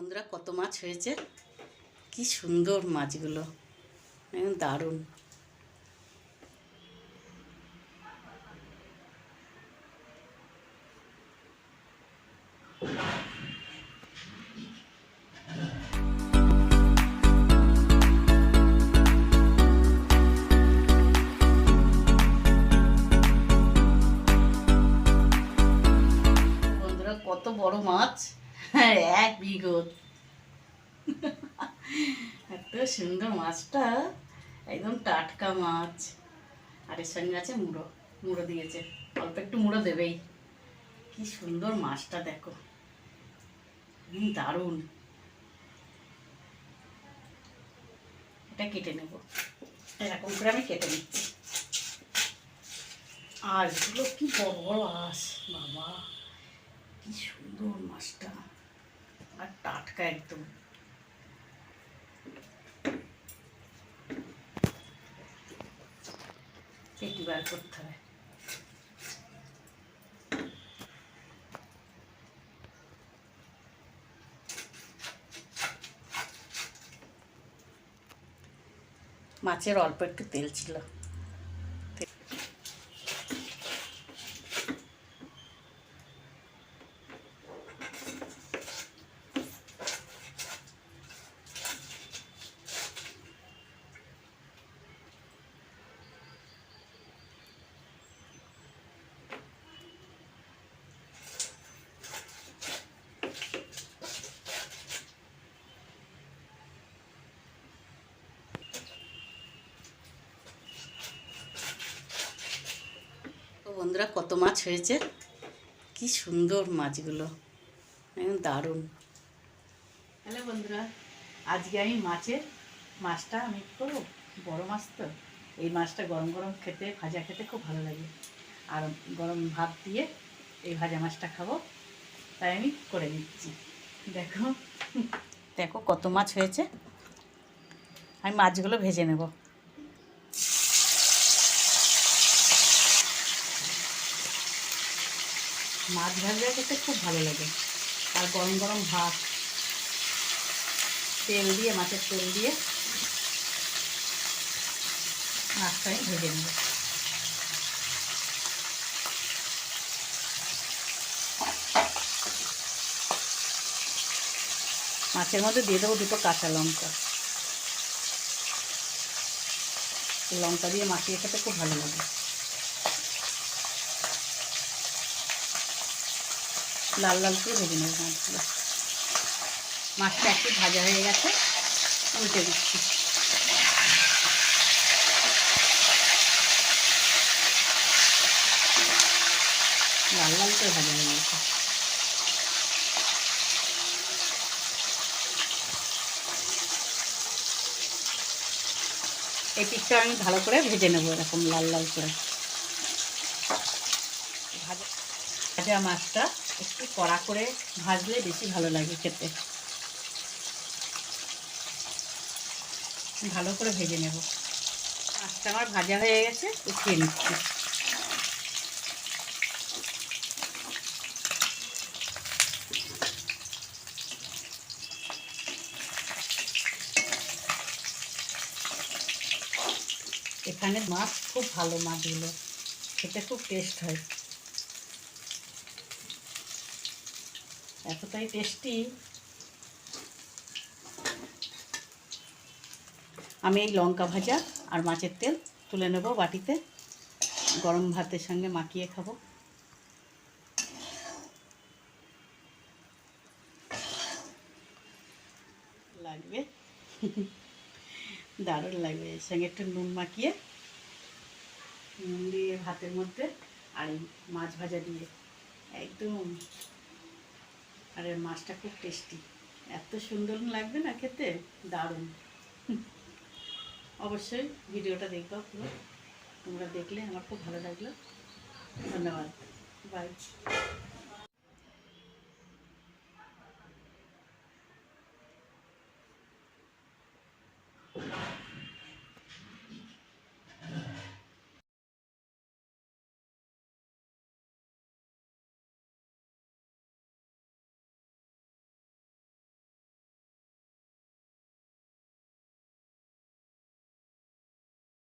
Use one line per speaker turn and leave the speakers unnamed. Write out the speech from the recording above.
বন্ধুরা কত মাছ হয়েছে, কি সুন্দর মাছগুলো, একদম দারুণ। বন্ধুরা কত বড় মাছ, এক বিঘত। এত সুন্দর মাছটা, একদম টাটকা মাছ। আর এর সঙ্গে আছে মুড়ো, মুড়ো দিয়েছে, অল্প একটু মুড়ো দেবেই। কি সুন্দর মাছটা দেখো, দারুণ। এটা কেটে নেব, এরকম করে আমি কেটে নিচ্ছি। আর এগুলো কি বড় বড় আঁশ, বাবা কি সুন্দর মাছটা, আর টাটকা একদম। পেটি বার করতে হবে। মাছের অল্প একটু তেল ছিল। বন্ধুরা কত মাছ হয়েছে, কি সুন্দর মাছগুলো, একদম দারুণ। হ্যালো বন্ধুরা, আজকে আমি মাছটা আমি করবো। বড় মাছ তো, এই মাছটা গরম গরম খেতে, ভাজা খেতে খুব ভালো লাগে। আর গরম ভাত দিয়ে এই ভাজা মাছটা খাবো, তাই আমি করে নিচ্ছি। দেখো দেখো কত মাছ হয়েছে। আমি মাছগুলো ভেজে নেব। মাছ ভাজা খেতে খুব ভালো লাগে। আর গরম গরম ভাত, তেল দিয়ে, মাছের তেল দিয়ে মাছটা আমি ভেজে নেব। মাছের মধ্যে দিয়ে দেবো দুটো কাঁচা লঙ্কা। লঙ্কা দিয়ে মাখিয়ে খেতে খুব ভালো লাগে। লাল লাল করে ভেজে নেব মাছগুলো। মাছটা একটু ভাজা হয়ে গেছে, উল্টে দিচ্ছি। লাল লাল করে ভাজা হয়ে গেছে। এই পিঠটা আমি ভালো করে ভেজে নেবো, এরকম লাল লাল করে। ভাজা মাছটা একটু কড়া করে ভাজলে বেশি ভালো লাগে খেতে। ভালো করে ভেজে নেব। মাছটা আমার ভাজা হয়ে গেছে, উঠিয়ে নিচ্ছি। এখানে মাছ খুব ভালো, মাছগুলো খেতে খুব টেস্ট হয়, এতটাই টেস্টি। আমি এই লঙ্কা ভাজা আর মাছের তেল তুলে নেব বাটিতে, গরম ভাতের সঙ্গে মাখিয়ে খাবো। লাগবে দারুণ লাগবে। এর সঙ্গে একটু নুন মাখিয়ে, নুন দিয়ে ভাতের মধ্যে, আর এই মাছ ভাজা দিয়ে একদম। আর এই মাছটা খুব টেস্টি, এত সুন্দর লাগবে না খেতে, দারুণ। অবশ্যই ভিডিওটা দেখবা পুরো, তোমরা দেখলে আমার খুব ভালো লাগলো। ধন্যবাদ, বাই।